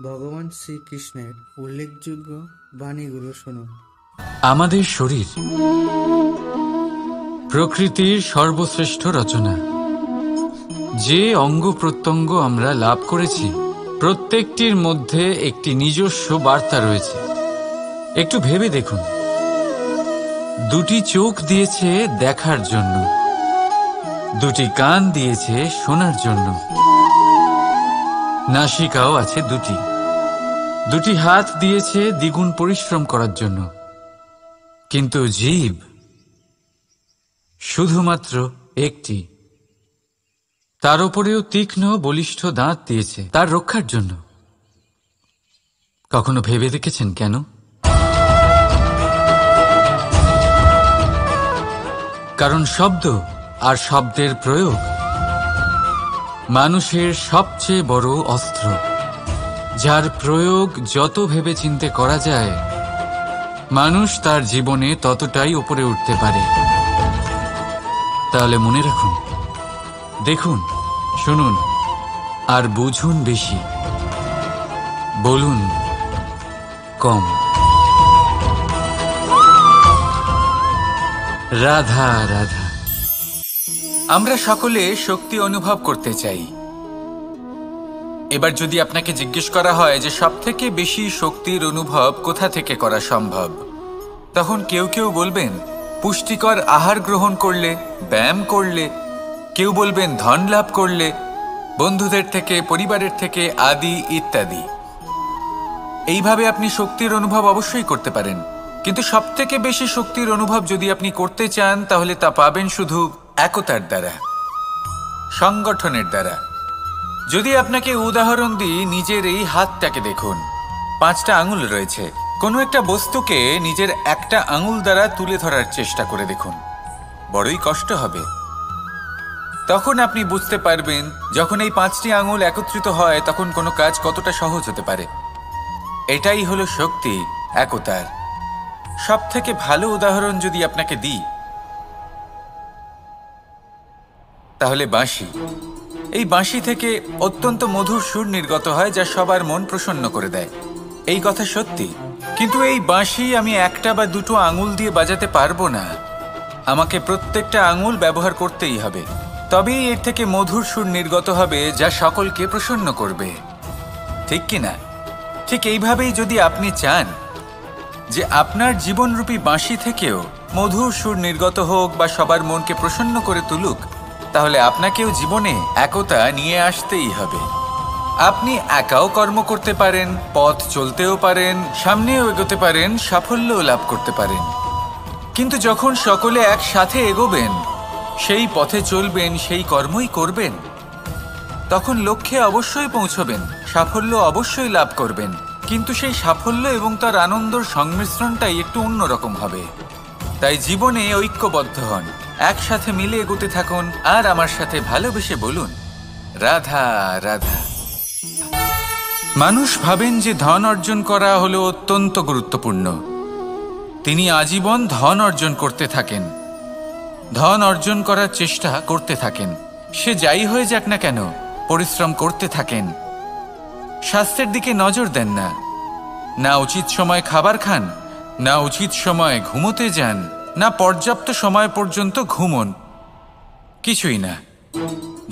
ভগবান শ্রীকৃষ্ণের উল্লেখযোগ্য বাণীগুলো শুনুন। আমাদের শরীর প্রকৃতির সর্বশ্রেষ্ঠ রচনা। যে অঙ্গ প্রত্যঙ্গ আমরা লাভ করেছি প্রত্যেকটির মধ্যে একটি নিজস্ব বার্তা রয়েছে। একটু ভেবে দেখুন, দুটি চোখ দিয়েছে দেখার জন্য, দুটি কান দিয়েছে শোনার জন্য, নাসিকাও আছে দুটি, দুটি হাত দিয়েছে দ্বিগুণ পরিশ্রম করার জন্য। কিন্তু জীব শুধুমাত্র একটি, তার উপরেও তীক্ষ্ণ বলিষ্ঠ দাঁত দিয়েছে তার রক্ষার জন্য। কখনো ভেবে দেখেছেন কেন? কারণ শব্দ আর শব্দের প্রয়োগ মানুষের সবচেয়ে বড় অস্ত্র, যার প্রয়োগ যত ভেবেচিন্তে করা যায় মানুষ তার জীবনে ততটাই উপরে উঠতে পারে। তাহলে মনে রাখুন, দেখুন, শুনুন আর বুঝুন বেশি, বলুন কম। রাধা রাধা। আমরা সকলে শক্তি অনুভব করতে চাই। এবার যদি আপনাকে জিজ্ঞেস করা হয় যে সবথেকে বেশি শক্তির অনুভব কোথা থেকে করা সম্ভব, তখন কেউ কেউ বলবেন পুষ্টিকর আহার গ্রহণ করলে, ব্যায়াম করলে, কেউ বলবেন ধন লাভ করলে, বন্ধুদের থেকে, পরিবারের থেকে, আদি ইত্যাদি। এইভাবে আপনি শক্তির অনুভব অবশ্যই করতে পারেন, কিন্তু সবথেকে বেশি শক্তির অনুভব যদি আপনি করতে চান তাহলে তা পাবেন শুধু একতার দ্বারা, সংগঠনের দ্বারা। যদি আপনাকে উদাহরণ দিই, নিজের এই হাতটাকে দেখুন, 5টা আঙুল রয়েছে। কোনো একটা বস্তুকে নিজের একটা আঙুল দ্বারা তুলে ধরার চেষ্টা করে দেখুন, বড়ই কষ্ট হবে। তখন আপনি বুঝতে পারবেন যখন এই 5টি আঙুল একত্রিত হয় তখন কোনো কাজ কতটা সহজ হতে পারে। এটাই হলো শক্তি, একতার। সব থেকে ভালো উদাহরণ যদি আপনাকে দিই তাহলে বাঁশি। এই বাঁশি থেকে অত্যন্ত মধুর সুর নির্গত হয় যা সবার মন প্রসন্ন করে দেয়। এই কথা সত্যি, কিন্তু এই বাঁশি আমি একটা বা দুটো আঙুল দিয়ে বাজাতে পারবো না। আমাকে প্রত্যেকটা আঙুল ব্যবহার করতেই হবে, তবেই এর থেকে মধুর সুর নির্গত হবে যা সকলকে প্রসন্ন করবে, ঠিক কিনা? ঠিক এইভাবেই যদি আপনি চান যে আপনার জীবনরূপী বাঁশি থেকেও মধুর সুর নির্গত হোক বা সবার মনকে প্রসন্ন করে তুলুক, তাহলে আপনাকেও জীবনে একতা নিয়ে আসতেই হবে। আপনি একাও কর্ম করতে পারেন, পথ চলতেও পারেন, সামনেও এগোতে পারেন, সাফল্যও লাভ করতে পারেন। কিন্তু যখন সকলে একসাথে এগোবেন, সেই পথে চলবেন, সেই কর্মই করবেন, তখন লক্ষ্যে অবশ্যই পৌঁছবেন, সাফল্য অবশ্যই লাভ করবেন। কিন্তু সেই সাফল্য এবং তার আনন্দর সংমিশ্রণটাই একটু অন্যরকম হবে। তাই জীবনে ঐক্যবদ্ধ হন, একসাথে মিলে এগোতে থাকুন, আর আমার সাথে ভালোবেসে বলুন রাধা রাধা। মানুষ ভাবেন যে ধন অর্জন করা হলো অত্যন্ত গুরুত্বপূর্ণ। তিনি আজীবন ধন অর্জন করতে থাকেন, ধন অর্জন করার চেষ্টা করতে থাকেন। সে যাই হয়ে যাক না কেন, পরিশ্রম করতে থাকেন। স্বাস্থ্যের দিকে নজর দেন না, না উচিত সময় খাবার খান, না উচিত সময় ঘুমোতে যান, না পর্যাপ্ত সময় পর্যন্ত ঘুমন, কিছুই না।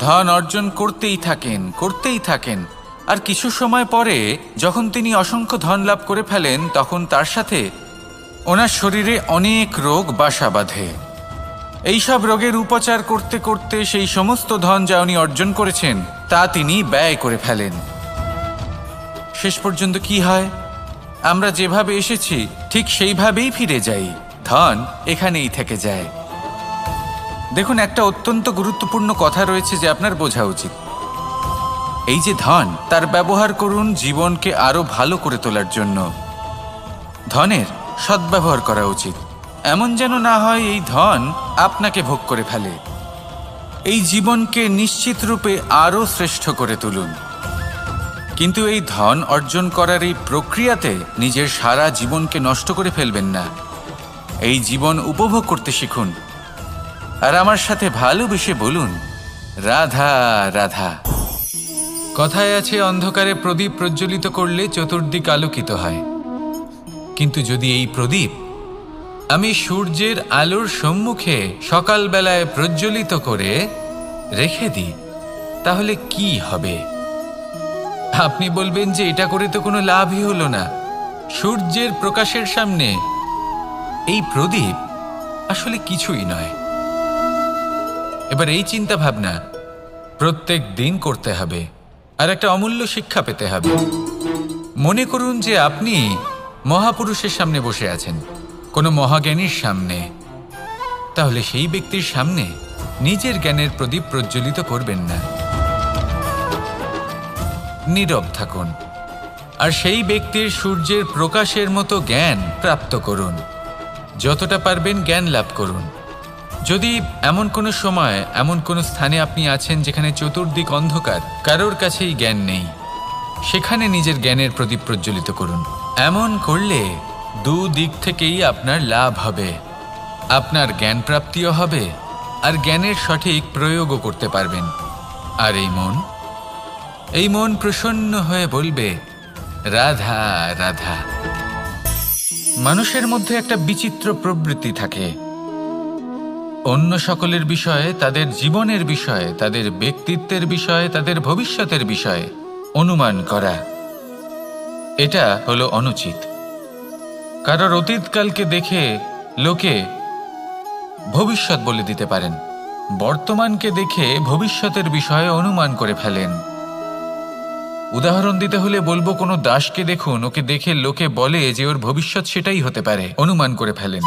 ধন অর্জন করতেই থাকেন, করতেই থাকেন। আর কিছু সময় পরে যখন তিনি অসংখ্য ধন লাভ করে ফেলেন, তখন তার সাথে ওনার শরীরে অনেক রোগ বাসা বাঁধে। এইসব রোগের উপচার করতে করতে সেই সমস্ত ধন যা উনি অর্জন করেছেন তা তিনি ব্যয় করে ফেলেন। শেষ পর্যন্ত কি হয়? আমরা যেভাবে এসেছি ঠিক সেইভাবেই ফিরে যাই, ধন এখানেই থেকে যায়। দেখুন, একটা অত্যন্ত গুরুত্বপূর্ণ কথা রয়েছে যে আপনার বোঝা উচিত। এই যে ধন, তার ব্যবহার করুন জীবনকে আরো ভালো করে তোলার জন্য। ধনের সদ্ব্যবহার করা উচিত, এমন যেন না হয় এই ধন আপনাকে ভোগ করে ফেলে। এই জীবনকে নিশ্চিত রূপে আরো শ্রেষ্ঠ করে তুলুন। কিন্তু এই ধন অর্জন করার এই প্রক্রিয়াতে নিজের সারা জীবনকে নষ্ট করে ফেলবেন না। এই জীবন উপভোগ করতে শিখুন, আর আমার সাথে ভালোবেসে বলুন রাধা রাধা। কথায় আছে, অন্ধকারে প্রদীপ প্রজ্বলিত করলে চতুর্দিক আলোকিত হয়। কিন্তু যদি এই প্রদীপ আমি সূর্যের আলোর সম্মুখে সকালবেলায় প্রজ্বলিত করে রেখে দিই, তাহলে কি হবে? আপনি বলবেন যে এটা করে তো কোনো লাভই হলো না। সূর্যের প্রকাশের সামনে এই প্রদীপ আসলে কিছুই নয়। এবার এই চিন্তা ভাবনা প্রত্যেক দিন করতে হবে, আর একটা অমূল্য শিক্ষা পেতে হবে। মনে করুন যে আপনি মহাপুরুষের সামনে বসে আছেন, কোনো মহাজ্ঞানীর সামনে। তাহলে সেই ব্যক্তির সামনে নিজের জ্ঞানের প্রদীপ প্রজ্বলিত করবেন না, নীরব থাকুন, আর সেই ব্যক্তির সূর্যের প্রকাশের মতো জ্ঞান প্রাপ্ত করুন। যতটা পারবেন জ্ঞান লাভ করুন। যদি এমন কোনো সময়, এমন কোনো স্থানে আপনি আছেন যেখানে চতুর্দিক অন্ধকার, কারোর কাছেই জ্ঞান নেই, সেখানে নিজের জ্ঞানের প্রদীপ প্রজ্বলিত করুন। এমন করলে দুদিক থেকেই আপনার লাভ হবে। আপনার জ্ঞান প্রাপ্তিও হবে, আর জ্ঞানের সঠিক প্রয়োগও করতে পারবেন। আর এই মন প্রসন্ন হয়ে বলবে, রাধা রাধা। মানুষের মধ্যে একটা বিচিত্র প্রবৃত্তি থাকে, অন্য সকলের বিষয়ে, তাদের জীবনের বিষয়ে, তাদের ব্যক্তিত্বের বিষয়ে, তাদের ভবিষ্যতের বিষয়ে অনুমান করা। এটা হলো অনুচিত। কারোর অতীতকালকে দেখে লোকে ভবিষ্যৎ বলে দিতে পারেন, বর্তমানকে দেখে ভবিষ্যতের বিষয়ে অনুমান করে ফেলেন। উদাহরণ দিতে হলে বলবো, কোনো দাসকে দেখুন, ওকে দেখে লোকে বলে যে ওর ভবিষ্যৎ সেটাই হতে পারে, অনুমান করে ফেলেন।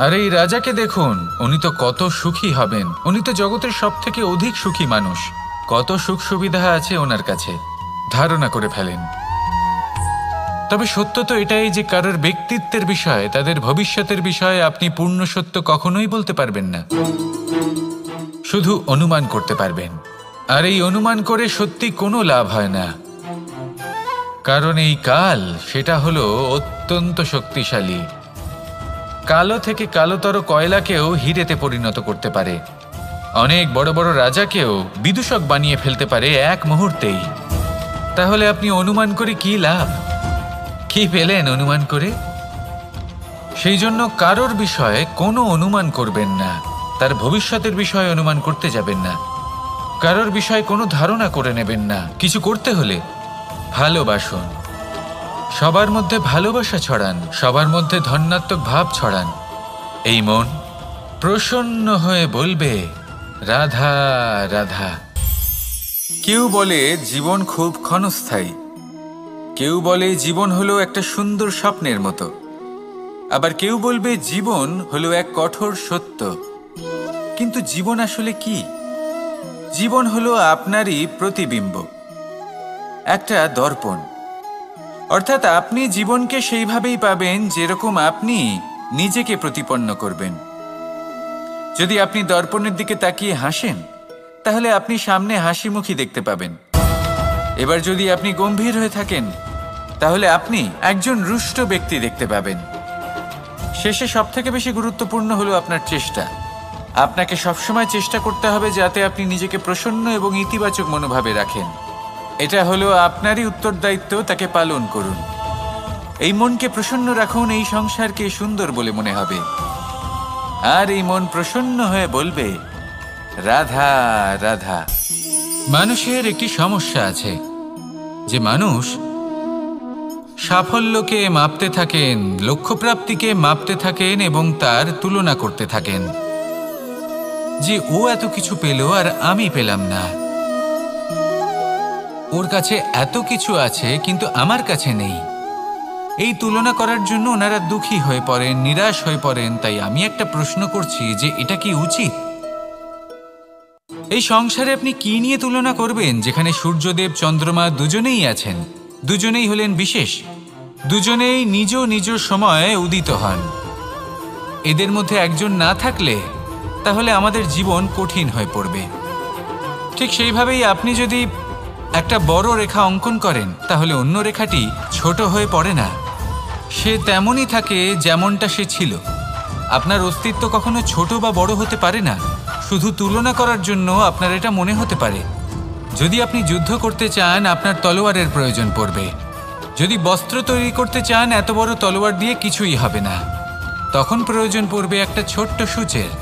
আর এই রাজাকে দেখুন, উনি তো কত সুখী হবেন, উনি তো জগতের সব থেকে অধিক সুখী মানুষ, কত সুখ সুবিধা আছে ওনার কাছে, ধারণা করে ফেলেন। তবে সত্য তো এটাই যে কারোর ব্যক্তিত্বের বিষয়ে, তাদের ভবিষ্যতের বিষয়ে আপনি পূর্ণ সত্য কখনোই বলতে পারবেন না, শুধু অনুমান করতে পারবেন। আর এই অনুমান করে সত্যি কোনো লাভ হয় না, কারণ এই কাল সেটা হলো অত্যন্ত শক্তিশালী। কালো থেকে কালোতর কয়লাকেও হিরেতে পরিণত করতে পারে, অনেক বড় বড় রাজাকেও বিদূষক বানিয়ে ফেলতে পারে এক মুহূর্তেই। তাহলে আপনি অনুমান করে কি লাভ? কি পেলেন অনুমান করে? সেই জন্য কারোর বিষয়ে কোনো অনুমান করবেন না, তার ভবিষ্যতের বিষয়ে অনুমান করতে যাবেন না, কারোর বিষয়ে কোনো ধারণা করে নেবেন না। কিছু করতে হলে ভালোবাসুন, সবার মধ্যে ভালোবাসা ছড়ান, সবার মধ্যে ধন্যাত্মক ভাব ছড়ান। এই মন প্রসন্ন হয়ে বলবে, রাধা রাধা। কেউ বলে জীবন খুব ক্ষণস্থায়ী, কেউ বলে জীবন হলো একটা সুন্দর স্বপ্নের মতো, আবার কেউ বলবে জীবন হলো এক কঠোর সত্য। কিন্তু জীবন আসলে কি? জীবন হলো আপনারই প্রতিবিম্ব, একটা দর্পণ। অর্থাৎ আপনি জীবনকে সেইভাবেই পাবেন যেরকম আপনি নিজেকে প্রতিপন্ন করবেন। যদি আপনি দর্পণের দিকে তাকিয়ে হাসেন, তাহলে আপনি সামনে হাসি মুখী দেখতে পাবেন। এবার যদি আপনি গম্ভীর হয়ে থাকেন, তাহলে আপনি একজন রুষ্ট ব্যক্তি দেখতে পাবেন। শেষে সবথেকে বেশি গুরুত্বপূর্ণ হলো আপনার চেষ্টা। আপনাকে সবসময় চেষ্টা করতে হবে যাতে আপনি নিজেকে প্রসন্ন এবং ইতিবাচক মনোভাবে রাখেন। এটা হলো আপনারই উত্তরদায়িত্ব, তাকে পালন করুন। এই মনকে প্রসন্ন রাখুন, এই সংসারকে সুন্দর বলে মনে হবে। আর এই মন প্রসন্ন হয়ে বলবে, রাধা রাধা। মানুষের একটি সমস্যা আছে যে মানুষ সাফল্যকে মাপতে থাকেন, লক্ষ্যপ্রাপ্তিকে মাপতে থাকেন এবং তার তুলনা করতে থাকেন যে ও এত কিছু পেল আর আমি পেলাম না, ওর কাছে এত কিছু আছে কিন্তু আমার কাছে নেই। এই তুলনা করার জন্য ওনারা দুঃখী হয়ে পড়েন, নিরাশ হয়ে পড়েন। তাই আমি একটা প্রশ্ন করছি যে এটা কি উচিত? এই সংসারে আপনি কি নিয়ে তুলনা করবেন, যেখানে সূর্যদেব চন্দ্রমা দুজনেই আছেন, দুজনেই হলেন বিশেষ, দুজনেই নিজ নিজ সময়ে উদিত হন। এদের মধ্যে একজন না থাকলে তাহলে আমাদের জীবন কঠিন হয়ে পড়বে। ঠিক সেইভাবেই আপনি যদি একটা বড় রেখা অঙ্কন করেন, তাহলে অন্য রেখাটি ছোট হয়ে পড়ে না, সে তেমনই থাকে যেমনটা সে ছিল। আপনার অস্তিত্ব কখনো ছোট বা বড় হতে পারে না। শুধু তুলনা করার জন্য আপনার এটা মনে হতে পারে যদি আপনি যুদ্ধ করতে চান আপনার তলোয়ারের প্রয়োজন পড়বে। যদি বস্ত্র তৈরি করতে চান এত বড় তলোয়ার দিয়ে কিছুই হবে না, তখন প্রয়োজন পড়বে একটা ছোট্ট সূচের।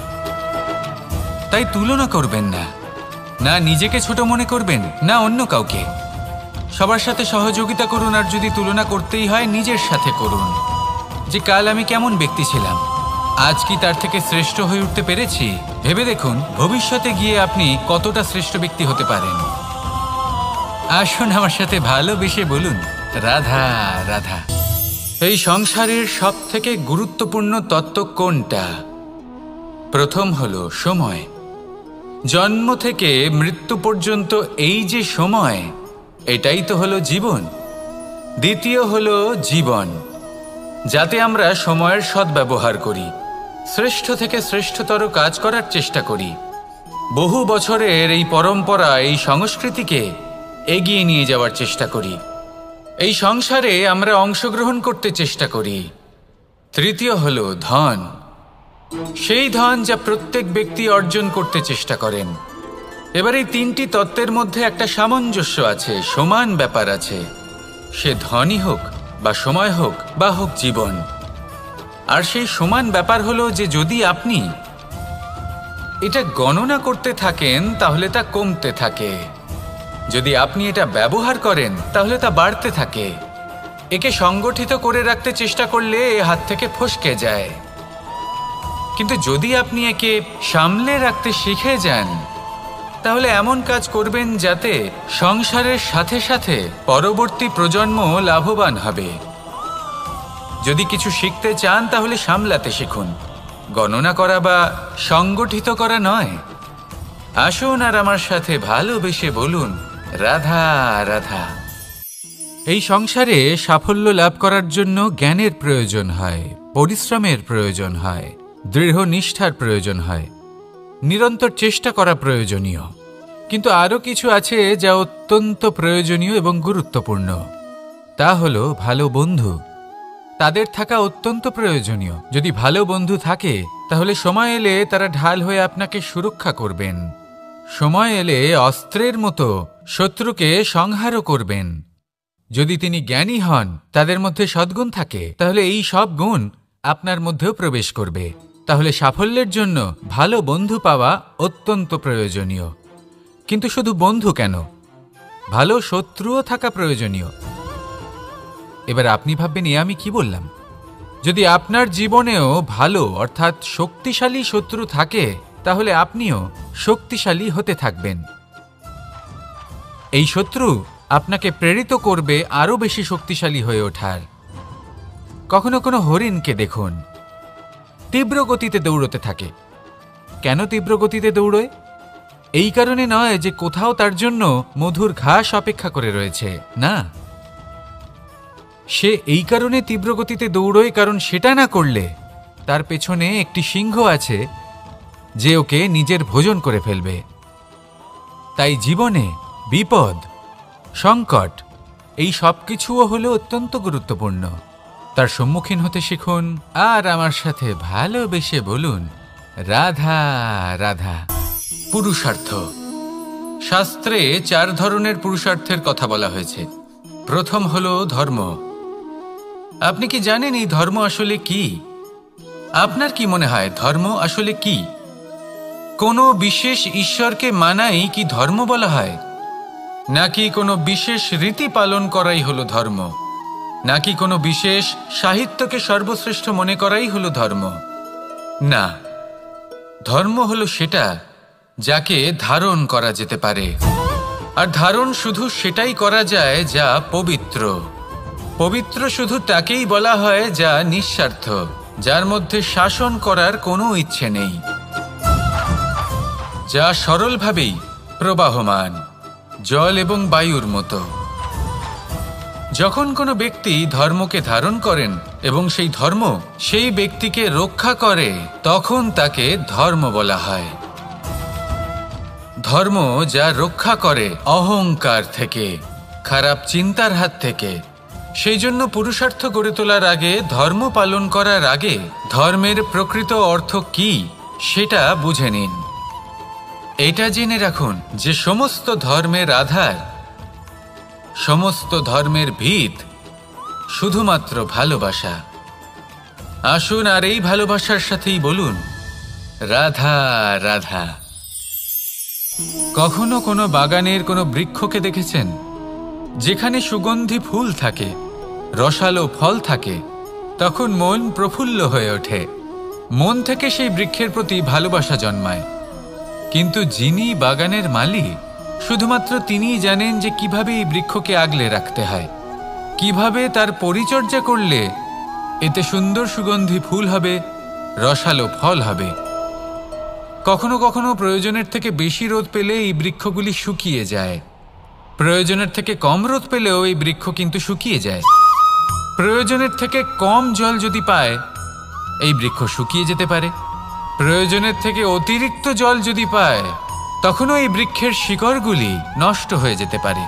তাই তুলনা করবেন না, না নিজেকে ছোট মনে করবেন না অন্য কাউকে। সবার সাথে সহযোগিতা করুন, আর যদি তুলনা করতেই হয় নিজের সাথে করুন, যে কাল আমি কেমন ব্যক্তি ছিলাম, আজ কি তার থেকে শ্রেষ্ঠ হয়ে উঠতে পেরেছি। ভেবে দেখুন ভবিষ্যতে গিয়ে আপনি কতটা শ্রেষ্ঠ ব্যক্তি হতে পারেন। আসুন আমার সাথে ভালোবেসে বলুন রাধা রাধা। এই সংসারের সব থেকে গুরুত্বপূর্ণ তত্ত্ব কোনটা? প্রথম হলো সময়। জন্ম থেকে মৃত্যু পর্যন্ত এই যে সময়, এটাই তো হলো জীবন। দ্বিতীয় হলো জীবন, যাতে আমরা সময়ের সদ্ব্যবহার করি, শ্রেষ্ঠ থেকে শ্রেষ্ঠতর কাজ করার চেষ্টা করি। বহু বছরের এই পরম্পরা, এই সংস্কৃতিকে এগিয়ে নিয়ে যাওয়ার চেষ্টা করি। এই সংসারে আমরা অংশগ্রহণ করতে চেষ্টা করি। তৃতীয় হলো ধন, সেই ধন যা প্রত্যেক ব্যক্তি অর্জন করতে চেষ্টা করেন। এবার এই তিনটি তত্ত্বের মধ্যে একটা সামঞ্জস্য আছে, সমান ব্যাপার আছে। সে ধনই হোক বা সময় হোক বা হোক জীবন। আর সেই সমান ব্যাপার হলো যে যদি আপনি এটা গণনা করতে থাকেন তাহলে তা কমতে থাকে, যদি আপনি এটা ব্যবহার করেন তাহলে তা বাড়তে থাকে। একে সংগঠিত করে রাখতে চেষ্টা করলে এ হাত থেকে ফসকে যায়, কিন্তু যদি আপনি একে সামলে রাখতে শিখে যান তাহলে এমন কাজ করবেন যাতে সংসারের সাথে সাথে পরবর্তী প্রজন্ম লাভবান হবে। যদি কিছু শিখতে চান তাহলে সামলাতে শিখুন, গণনা করা বা সংগঠিত করা নয়। আসুন আর আমার সাথে ভালোবেসে বলুন রাধা রাধা। এই সংসারে সাফল্য লাভ করার জন্য জ্ঞানের প্রয়োজন হয়, পরিশ্রমের প্রয়োজন হয়, দৃঢ় নিষ্ঠার প্রয়োজন হয়, নিরন্তর চেষ্টা করা প্রয়োজনীয়। কিন্তু আরও কিছু আছে যা অত্যন্ত প্রয়োজনীয় এবং গুরুত্বপূর্ণ। তা হলো ভালো বন্ধু। তাদের থাকা অত্যন্ত প্রয়োজনীয়। যদি ভালো বন্ধু থাকে তাহলে সময় এলে তারা ঢাল হয়ে আপনাকে সুরক্ষা করবেন। সময় এলে অস্ত্রের মতো শত্রুকে সংহারও করবেন। যদি তিনি জ্ঞানী হন, তাদের মধ্যে সদ্গুণ থাকে, তাহলে এই সব গুণ আপনার মধ্যেও প্রবেশ করবে। তাহলে সাফল্যের জন্য ভালো বন্ধু পাওয়া অত্যন্ত প্রয়োজনীয়। কিন্তু শুধু বন্ধু কেন, ভালো শত্রুও থাকা প্রয়োজনীয়। এবার আপনি ভাববেন এ আমি কি বললাম? যদি আপনার জীবনেও ভালো অর্থাৎ শক্তিশালী শত্রু থাকে তাহলে আপনিও শক্তিশালী হতে থাকবেন। এই শত্রু আপনাকে প্রেরিত করবে আরও বেশি শক্তিশালী হয়ে ওঠার। কখনো কোনো হরিণকে দেখুন, তীব্র গতিতে দৌড়তে থাকে। কেন তীব্র গতিতে দৌড়য়? এই কারণে নয় যে কোথাও তার জন্য মধুর ঘাস অপেক্ষা করে রয়েছে, না। সে এই কারণে তীব্র গতিতে দৌড়য় কারণ সেটা না করলে তার পেছনে একটি সিংহ আছে যে ওকে নিজের ভোজন করে ফেলবে। তাই জীবনে বিপদ, সংকট এই সব কিছুও হলো অত্যন্ত গুরুত্বপূর্ণ। তার সম্মুখীন হতে শিখুন আর আমার সাথে ভালোবেসে বলুন রাধা রাধা। পুরুষার্থ। শাস্ত্রে 4 ধরনের পুরুষার্থের কথা বলা হয়েছে। প্রথম হলো ধর্ম। আপনি কি জানেন এই ধর্ম আসলে কি? আপনার কি মনে হয় ধর্ম আসলে কি? কোনো বিশেষ ঈশ্বরকে মানাই কি ধর্ম বলা হয়? নাকি কোনো বিশেষ রীতি পালন করাই হলো ধর্ম? নাকি কোনো বিশেষ সাহিত্যকে সর্বশ্রেষ্ঠ মনে করাই হলো ধর্ম? না, ধর্ম হলো সেটা যাকে ধারণ করা যেতে পারে। আর ধারণ শুধু সেটাই করা যায় যা পবিত্র। পবিত্র শুধু তাকেই বলা হয় যা নিঃস্বার্থ, যার মধ্যে শাসন করার কোনো ইচ্ছে নেই, যা সরলভাবেই প্রবাহমান, জল এবং বায়ুর মতো। যখন কোনো ব্যক্তি ধর্মকে ধারণ করেন এবং সেই ধর্ম সেই ব্যক্তিকে রক্ষা করে, তখন তাকে ধর্ম বলা হয়। ধর্ম যা রক্ষা করে অহংকার থেকে, খারাপ চিন্তার হাত থেকে। সেই জন্য পুরুষার্থ গড়ে তোলার আগে, ধর্ম পালন করার আগে ধর্মের প্রকৃত অর্থ কি সেটা বুঝে নিন। এটা জেনে রাখুন যে সমস্ত ধর্মের আধার, সমস্ত ধর্মের ভিত শুধুমাত্র ভালোবাসা। আসুন আর এই ভালোবাসার সাথেই বলুন রাধা রাধা। কখনো কোনো বাগানের কোনো বৃক্ষকে দেখেছেন যেখানে সুগন্ধি ফুল থাকে, রসালো ফল থাকে? তখন মন প্রফুল্ল হয়ে ওঠে, মন থেকে সেই বৃক্ষের প্রতি ভালোবাসা জন্মায়। কিন্তু যিনি বাগানের মালিক, শুধুমাত্র তিনিই জানেন যে কিভাবে এই বৃক্ষকে আগলে রাখতে হয়, কিভাবে তার পরিচর্যা করলে এতে সুন্দর সুগন্ধি ফুল হবে, রসালো ফল হবে। কখনো কখনো প্রয়োজনের থেকে বেশি রোদ পেলে এই বৃক্ষগুলি শুকিয়ে যায়, প্রয়োজনের থেকে কম রোদ পেলেও এই বৃক্ষ কিন্তু শুকিয়ে যায়। প্রয়োজনের থেকে কম জল যদি পায়, এই বৃক্ষ শুকিয়ে যেতে পারে। প্রয়োজনের থেকে অতিরিক্ত জল যদি পায়, তখনও এই বৃক্ষের শিকড়গুলি নষ্ট হয়ে যেতে পারে।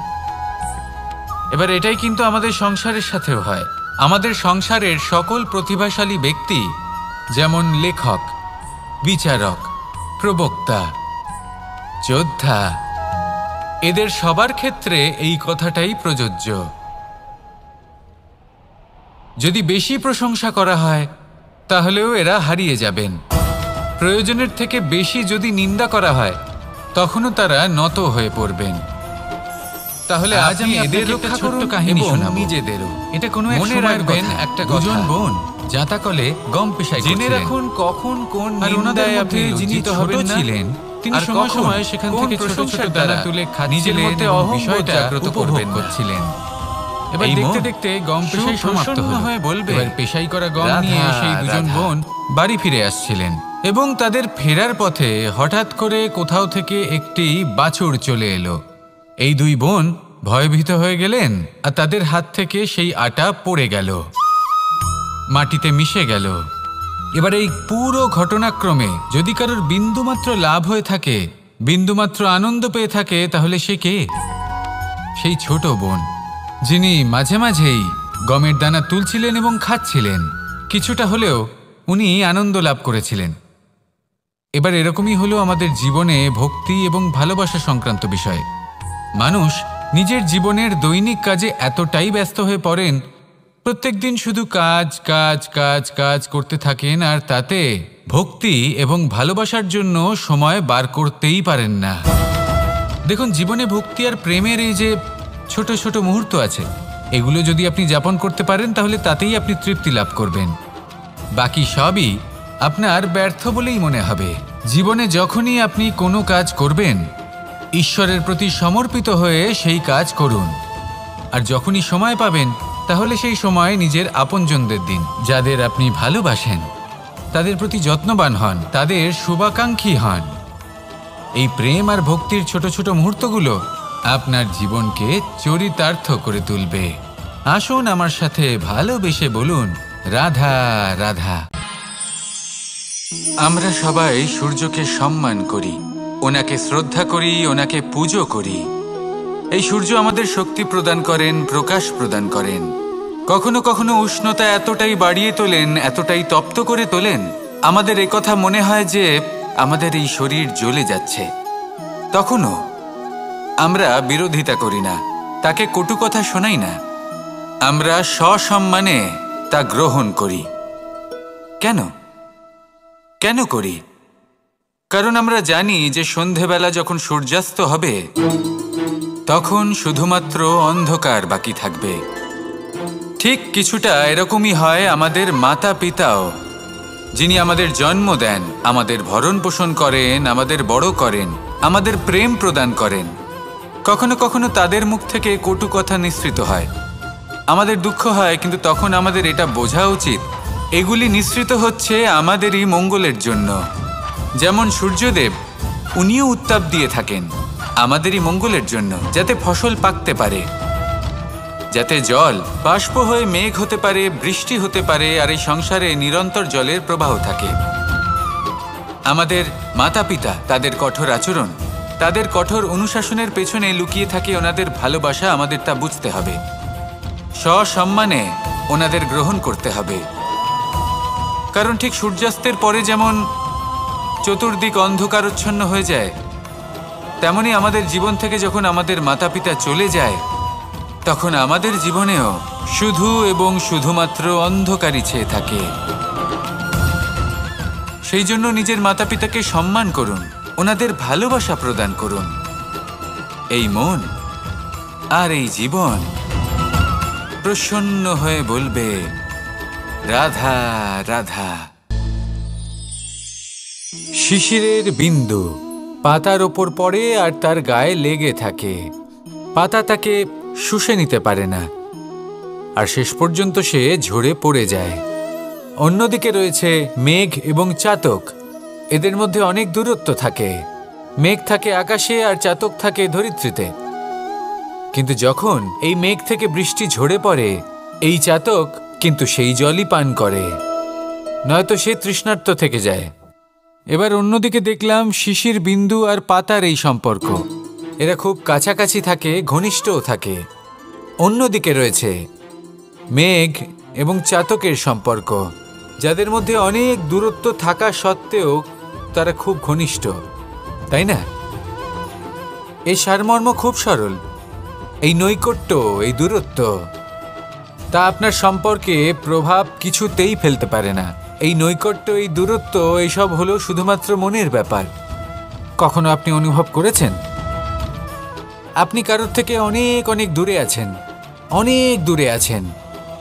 এবার এটাই কিন্তু আমাদের সংসারের সাথেও হয়। আমাদের সংসারের সকল প্রতিভাশালী ব্যক্তি, যেমন লেখক, বিচারক, প্রবক্তা, যোদ্ধা, এদের সবার ক্ষেত্রে এই কথাটাই প্রযোজ্য। যদি বেশি প্রশংসা করা হয় তাহলেও এরা হারিয়ে যাবেন। প্রয়োজনের থেকে বেশি যদি নিন্দা করা হয় তখনও তারা নত হয়ে পড়বেন। তাহলে আজ আমি এদের রক্ষা করুন কাহিনী শোনাবো, নিজেদেরও। এটা কোনো এক মনে রাখবেন একটা দুজন বোন যাতাকলে গম পেশাই করছিলেন। জেনে রাখুন কখন কোন নিন্দায় আপনি লজ্জিত হবেন ছিলেন। তিনি সময় সময় সেখান থেকে ছোট ছোট দানা তুলে নিজের মধ্যে বিষয়টা জাগ্রত করবেন করছিলেন। এবার দেখতে দেখতে গম পেশাই সমাপ্ত হয়ে বলবে, এবার পেশাই করা গম নিয়ে সেই দুজন বোন বাড়ি ফিরে আসছিলেন এবং তাদের ফেরার পথে হঠাৎ করে কোথাও থেকে একটি বাছুর চলে এলো। এই দুই বোন ভয়ভীত হয়ে গেলেন আর তাদের হাত থেকে সেই আটা পড়ে গেল, মাটিতে মিশে গেল। এবার এই পুরো ঘটনাক্রমে যদি কারোর বিন্দুমাত্র লাভ হয়ে থাকে, বিন্দুমাত্র আনন্দ পেয়ে থাকে, তাহলে সে কে? সেই ছোট বোন, যিনি মাঝে মাঝেই গমের দানা তুলছিলেন এবং খাচ্ছিলেন। কিছুটা হলেও উনি আনন্দ লাভ করেছিলেন। এবার এরকমই হলো আমাদের জীবনে ভক্তি এবং ভালোবাসা সংক্রান্ত বিষয়। মানুষ নিজের জীবনের দৈনিক কাজে এতটাই ব্যস্ত হয়ে পড়েন, প্রত্যেকদিন শুধু কাজ কাজ কাজ কাজ করতে থাকেন, আর তাতে ভক্তি এবং ভালোবাসার জন্য সময় বার করতেই পারেন না। দেখুন, জীবনে ভক্তি আর প্রেমের এই যে ছোট ছোট মুহূর্ত আছে, এগুলো যদি আপনি যাপন করতে পারেন তাহলে তাতেই আপনি তৃপ্তি লাভ করবেন। বাকি সবই আপনার ব্যর্থ বলেই মনে হবে। জীবনে যখনই আপনি কোনো কাজ করবেন, ঈশ্বরের প্রতি সমর্পিত হয়ে সেই কাজ করুন। আর যখনই সময় পাবেন, তাহলে সেই সময় নিজের আপনজনদের দিন, যাদের আপনি ভালোবাসেন, তাদের প্রতি যত্নবান হন, তাদের শুভাকাঙ্ক্ষী হন। এই প্রেম আর ভক্তির ছোট ছোট মুহূর্তগুলো আপনার জীবনকে চরিতার্থ করে তুলবে। আসুন আমার সাথে ভালোবেসে বলুন রাধা রাধা। আমরা সবাই সূর্যকে সম্মান করি, ওনাকে শ্রদ্ধা করি, ওনাকে পুজো করি। এই সূর্য আমাদের শক্তি প্রদান করেন, প্রকাশ প্রদান করেন। কখনো কখনো উষ্ণতা এতটাই বাড়িয়ে তোলেন, এতটাই তপ্ত করে তোলেন, আমাদের একথা মনে হয় যে আমাদের এই শরীর জ্বলে যাচ্ছে। তখনও আমরা বিরোধিতা করি না, তাকে কটু কথা শোনাই না, আমরা সসম্মানে তা গ্রহণ করি। কেন কেন করি? কারণ আমরা জানি যে সন্ধেবেলা যখন সূর্যাস্ত হবে, তখন শুধুমাত্র অন্ধকার বাকি থাকবে। ঠিক কিছুটা এরকমই হয় আমাদের মাতা পিতাও, যিনি আমাদের জন্ম দেন, আমাদের ভরণ পোষণ করেন, আমাদের বড় করেন, আমাদের প্রেম প্রদান করেন। কখনো কখনো তাদের মুখ থেকে কটু কথা নিঃসৃত হয়, আমাদের দুঃখ হয়, কিন্তু তখন আমাদের এটা বোঝা উচিত এগুলি নিঃসৃত হচ্ছে আমাদেরই মঙ্গলের জন্য। যেমন সূর্যদেব, উনিও উত্তাপ দিয়ে থাকেন আমাদেরই মঙ্গলের জন্য, যাতে ফসল পাকতে পারে, যাতে জল বাষ্প হয়ে মেঘ হতে পারে, বৃষ্টি হতে পারে, আর এই সংসারে নিরন্তর জলের প্রবাহ থাকে। আমাদের মাতা পিতা, তাদের কঠোর আচরণ, তাদের কঠোর অনুশাসনের পেছনে লুকিয়ে থাকে ওনাদের ভালোবাসা। আমাদের তা বুঝতে হবে, সসম্মানে ওনাদের গ্রহণ করতে হবে। কারণ ঠিক সূর্যাস্তের পরে যেমন চতুর্দিক অন্ধকারচ্ছন্ন হয়ে যায়, তেমনি আমাদের জীবন থেকে যখন আমাদের মাতা পিতা চলে যায়, তখন আমাদের জীবনেও শুধু এবং শুধুমাত্র অন্ধকারই ছেয়ে থাকে। সেই জন্য নিজের মাতা পিতাকে সম্মান করুন, ওনাদের ভালোবাসা প্রদান করুন। এই মন আর এই জীবন প্রসন্ন হয়ে বলবে, রাধা রাধা। শিশিরের বিন্দু পাতার ওপর পড়ে আর তার গায়ে লেগে থাকে। পাতা তাকে শুষে নিতে পারে না, আর শেষ পর্যন্ত সে ঝরে পড়ে যায়। অন্যদিকে রয়েছে মেঘ এবং চাতক। এদের মধ্যে অনেক দূরত্ব থাকে। মেঘ থাকে আকাশে আর চাতক থাকে ধরিত্রীতে। কিন্তু যখন এই মেঘ থেকে বৃষ্টি ঝরে পড়ে, এই চাতক কিন্তু সেই জলই পান করে, নয়তো সে তৃষ্ণার্ত থেকে যায়। এবার অন্যদিকে দেখলাম শিশির বিন্দু আর পাতার এই সম্পর্ক। এরা খুব কাছাকাছি থাকে, ঘনিষ্ঠও থাকে। অন্যদিকে রয়েছে মেঘ এবং চাতকের সম্পর্ক, যাদের মধ্যে অনেক দূরত্ব থাকা সত্ত্বেও তারা খুব ঘনিষ্ঠ, তাই না? এই সারমর্ম খুব সরল। এই নৈকট্য, এই দূরত্ব, তা আপনার সম্পর্কে প্রভাব কিছুতেই ফেলতে পারে না। এই নৈকট্য, এই দূরত্ব, এইসব হলো শুধুমাত্র মনের ব্যাপার। কখনো আপনি অনুভব করেছেন আপনি কারোর থেকে অনেক অনেক দূরে আছেন, অনেক দূরে আছেন,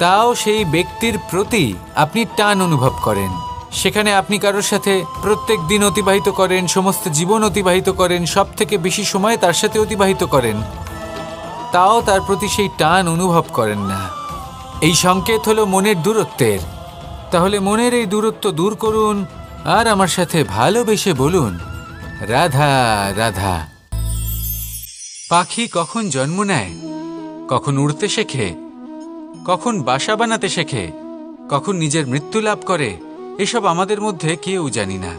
তাও সেই ব্যক্তির প্রতি আপনি টান অনুভব করেন। সেখানে আপনি কারোর সাথে প্রত্যেক দিন অতিবাহিত করেন, সমস্ত জীবন অতিবাহিত করেন, সব থেকে বেশি সময় তার সাথে অতিবাহিত করেন, তাও তার প্রতি সেই টান অনুভব করেন না। এই সংকেত হলো মনের দূরত্বের। তাহলে মনের এই দূরত্ব দূর করুন আর আমার সাথে ভালোবেসে বলুন, রাধা রাধা। পাখি কখন জন্ম নেয়, কখন উড়তে শেখে, কখন বাসা বানাতে শেখে, কখন নিজের মৃত্যু লাভ করে, এসব আমাদের মধ্যে কেউ জানি না।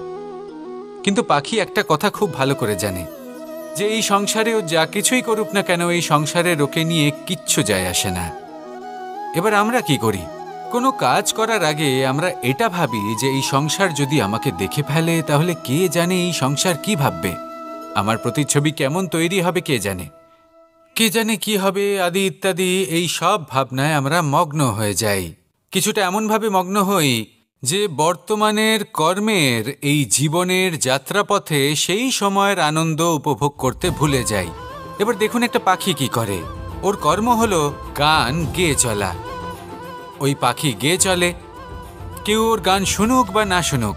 কিন্তু পাখি একটা কথা খুব ভালো করে জানে, যে এই সংসারে ও যা কিছুই করুক না কেন, এই সংসারের ওকে নিয়ে কিচ্ছু যায় আসে না। এবার আমরা কি করি? কোনো কাজ করার আগে আমরা এটা ভাবি যে এই সংসার যদি আমাকে দেখে ফেলে, তাহলে কে জানে এই সংসার কি ভাববে, আমার প্রতিচ্ছবি কেমন তৈরি হবে কে জানে, কে জানে কি হবে আদি ইত্যাদি। এই সব ভাবনায় আমরা মগ্ন হয়ে যাই। কিছুটা এমনভাবে মগ্ন হই যে বর্তমানের কর্মের এই জীবনের যাত্রাপথে সেই সময়ের আনন্দ উপভোগ করতে ভুলে যাই। এবার দেখুন একটা পাখি কি করে। ওর কর্ম হলো গান গেয়ে চলা। ওই পাখি গেয়ে চলে, কেউ ওর গান শুনুক বা না শুনুক,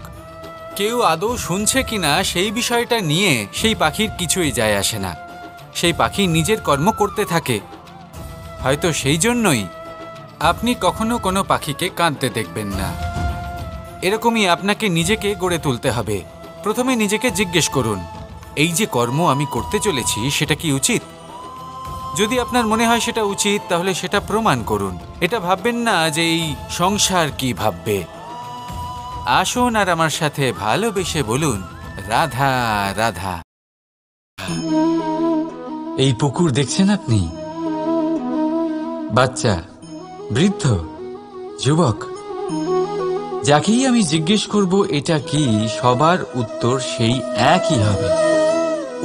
কেউ আদৌ শুনছে কিনা সেই বিষয়টা নিয়ে সেই পাখির কিছুই যায় আসে না। সেই পাখি নিজের কর্ম করতে থাকে। হয়তো সেই জন্যই আপনি কখনো কোনো পাখিকে কাঁদতে দেখবেন না। এরকমই আপনাকে নিজেকে গড়ে তুলতে হবে। প্রথমে নিজেকে জিজ্ঞেস করুন, এই যে কর্ম আমি করতে চলেছি সেটা কি উচিত? যদি আপনার মনে হয় সেটা উচিত, তাহলে সেটা প্রমাণ করুন। এটা ভাববেন না যে এই সংসার কি ভাববে। আসুন আর আমার সাথে ভালোবেসে বলুন, রাধা রাধা। এই পুকুর দেখছেন আপনি? বাচ্চা, বৃদ্ধ, যুবক, যাকেই আমি জিজ্ঞেস করব এটা কি, সবার উত্তর সেই একই হবে।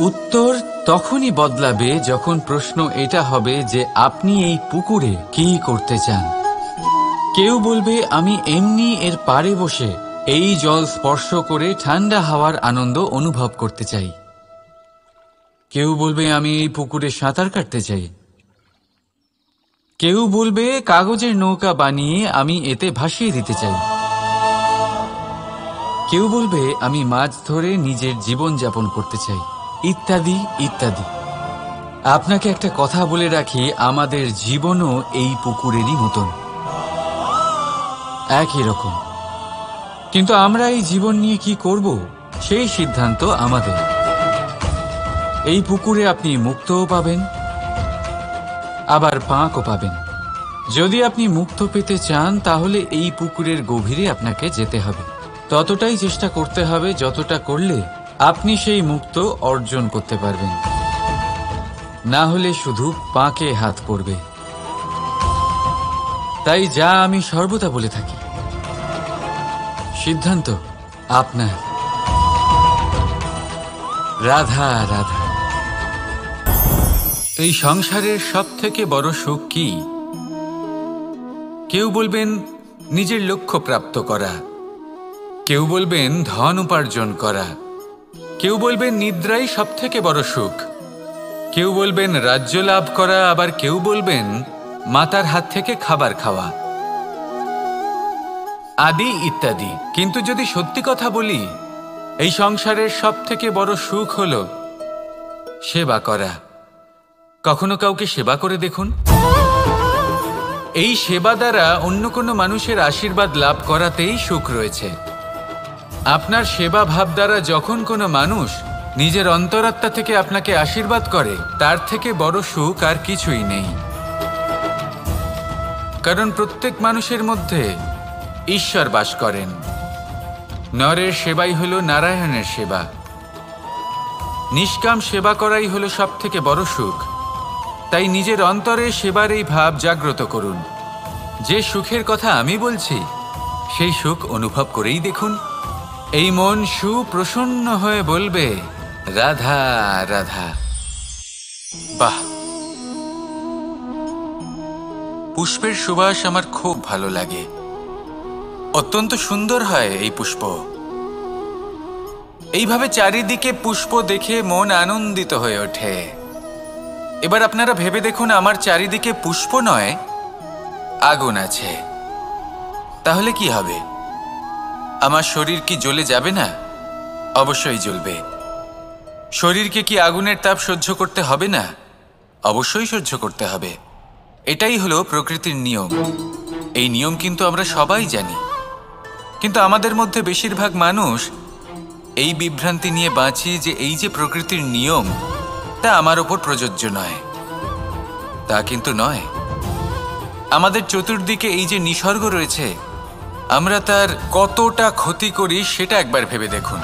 উত্তর তখনই বদলাবে যখন প্রশ্ন এটা হবে যে আপনি এই পুকুরে কি করতে চান। কেউ বলবে আমি এমনি এর পাড়ে বসে এই জল স্পর্শ করে ঠান্ডা হাওয়ার আনন্দ অনুভব করতে চাই। কেউ বলবে আমি এই পুকুরে সাঁতার কাটতে চাই। কেউ বলবে কাগজের নৌকা বানিয়ে আমি এতে ভাসিয়ে দিতে চাই। কেউ বলবে আমি মাছ ধরে নিজের জীবন যাপন করতে চাই, ইত্যাদি ইত্যাদি। আপনাকে একটা কথা বলে রাখি, আমাদের জীবনও এই পুকুরেরই মতন, একই রকম। কিন্তু আমরা এই জীবন নিয়ে কি করব সেই সিদ্ধান্ত আমাদের। এই পুকুরে আপনি মুক্তও পাবেন, আবার পাঁকও পাবেন। যদি আপনি মুক্ত পেতে চান তাহলে এই পুকুরের গভীরে আপনাকে যেতে হবে। ততটাই চেষ্টা করতে হবে যতটা করলে আপনি সেই মুক্ত অর্জন করতে পারবেন। না হলে শুধু পাঁকে হাত পড়বে। তাই যা আমি সর্বদা বলে থাকি, সিদ্ধান্ত আপনার। রাধা রাধা। এই সংসারের সব থেকে বড় সুখ কি? কেউ বলবেন নিজের লক্ষ্য প্রাপ্ত করা, কেউ বলবেন ধন উপার্জন করা, কেউ বলবেন নিদ্রাই সব থেকে বড় সুখ, কেউ বলবেন রাজ্য লাভ করা, আবার কেউ বলবেন মাতার হাত থেকে খাবার খাওয়া, আদি ইত্যাদি। কিন্তু যদি সত্যি কথা বলি, এই সংসারের সব থেকে বড় সুখ হল সেবা করা। কখনো কাউকে সেবা করে দেখুন। এই সেবা দ্বারা অন্য কোনো মানুষের আশীর্বাদ লাভ করাতেই সুখ রয়েছে। আপনার সেবা ভাব দ্বারা যখন কোনো মানুষ নিজের অন্তরাত্মা থেকে আপনাকে আশীর্বাদ করে, তার থেকে বড় সুখ আর কিছুই নেই। কারণ প্রত্যেক মানুষের মধ্যে ঈশ্বর বাস করেন। নরের সেবাই হল নারায়ণের সেবা। নিষ্কাম সেবা করাই হল সব থেকে বড় সুখ। তাই নিজের অন্তরে সেবার এই ভাব জাগ্রত করুন। যে সুখের কথা আমি বলছি, সেই সুখ অনুভব করেই দেখুন। এই মন সুপ্রসন্ন হয়ে বলবে, রাধা রাধা। বাহ! পুষ্পের সুবাস আমার খুব ভালো লাগে। অত্যন্ত সুন্দর হয় এই পুষ্প। এইভাবে চারিদিকে পুষ্প দেখে মন আনন্দিত হয়ে ওঠে। এবার আপনারা ভেবে দেখুন, আমার চারিদিকে পুষ্প নয়, আগুন আছে। তাহলে কি হবে? আমার শরীর কি জ্বলে যাবে না? অবশ্যই জ্বলবে। শরীরকে কি আগুনের তাপ সহ্য করতে হবে না? অবশ্যই সহ্য করতে হবে। এটাই হলো প্রকৃতির নিয়ম। এই নিয়ম কিন্তু আমরা সবাই জানি, কিন্তু আমাদের মধ্যে বেশিরভাগ মানুষ এই বিভ্রান্তি নিয়ে বাঁচি যে এই যে প্রকৃতির নিয়ম, তা আমার ওপর প্রযোজ্য নয়। তা কিন্তু নয়। আমাদের চতুর্দিকে এই যে নিসর্গ রয়েছে, আমরা তার কতটা ক্ষতি করি সেটা একবার ভেবে দেখুন।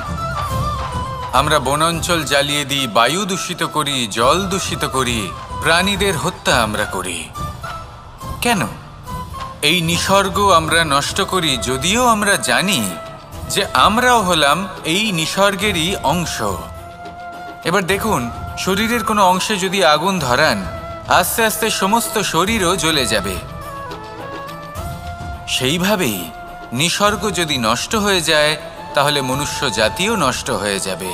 আমরা বনাঞ্চল জ্বালিয়ে দিই, বায়ু দূষিত করি, জল দূষিত করি, প্রাণীদের হত্যা আমরা করি। কেন? এই নিসর্গ আমরা নষ্ট করি, যদিও আমরা জানি যে আমরাও হলাম এই নিসর্গেরই অংশ। এবার দেখুন, শরীরের কোনো অংশে যদি আগুন ধরান, আস্তে আস্তে সমস্ত শরীরও জ্বলে যাবে। সেইভাবেই নিসর্গ যদি নষ্ট হয়ে যায়, তাহলে মনুষ্য জাতিও নষ্ট হয়ে যাবে।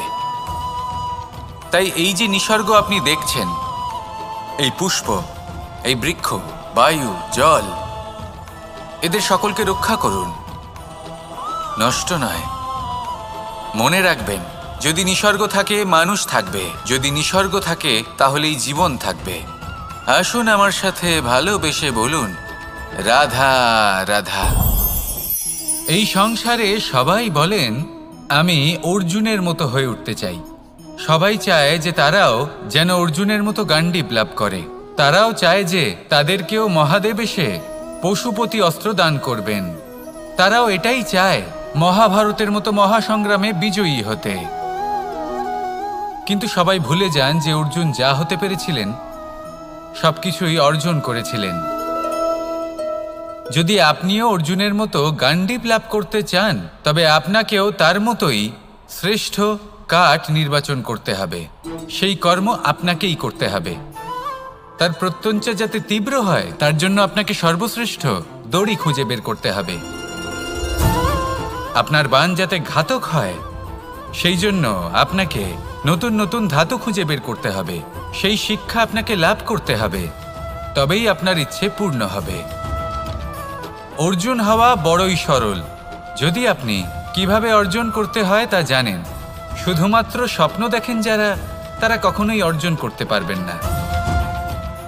তাই এই যে নিসর্গ আপনি দেখছেন, এই পুষ্প, এই বৃক্ষ, বায়ু, জল, এদের সকলকে রক্ষা করুন, নষ্ট নয়। মনে রাখবেন, যদি নিসর্গ থাকে মানুষ থাকবে, যদি নিসর্গ থাকে তাহলেই জীবন থাকবে। আসুন আমার সাথে ভালোবেসে বলুন, রাধা রাধা। এই সংসারে সবাই বলেন আমি অর্জুনের মতো হয়ে উঠতে চাই। সবাই চায় যে তারাও যেন অর্জুনের মতো গান্ডীব লাভ করে। তারাও চায় যে তাদেরকেও মহাদেব এসে পশুপতি অস্ত্র দান করবেন। তারাও এটাই চায় মহাভারতের মতো মহাসংগ্রামে বিজয়ী হতে। কিন্তু সবাই ভুলে যান যে অর্জুন যা হতে পেরেছিলেন সবকিছুই অর্জন করেছিলেন। যদি আপনিও অর্জুনের মতো গান্ডীব লাভ করতে চান, তবে আপনাকেও তার মতোই শ্রেষ্ঠ কাঠ নির্বাচন করতে হবে। সেই কর্ম আপনাকেই করতে হবে। তার প্রত্যঞ্চা যাতে তীব্র হয়, তার জন্য আপনাকে সর্বশ্রেষ্ঠ দড়ি খুঁজে বের করতে হবে। আপনার বাণ যাতে ঘাতক হয়, সেই জন্য আপনাকে নতুন নতুন ধাতু খুঁজে বের করতে হবে। সেই শিক্ষা আপনাকে লাভ করতে হবে, তবেই আপনার ইচ্ছে পূর্ণ হবে। অর্জুন হওয়া বড়ই সরল, যদি আপনি কিভাবে অর্জন করতে হয় তা জানেন। শুধুমাত্র স্বপ্ন দেখেন যারা, তারা কখনোই অর্জন করতে পারবেন না।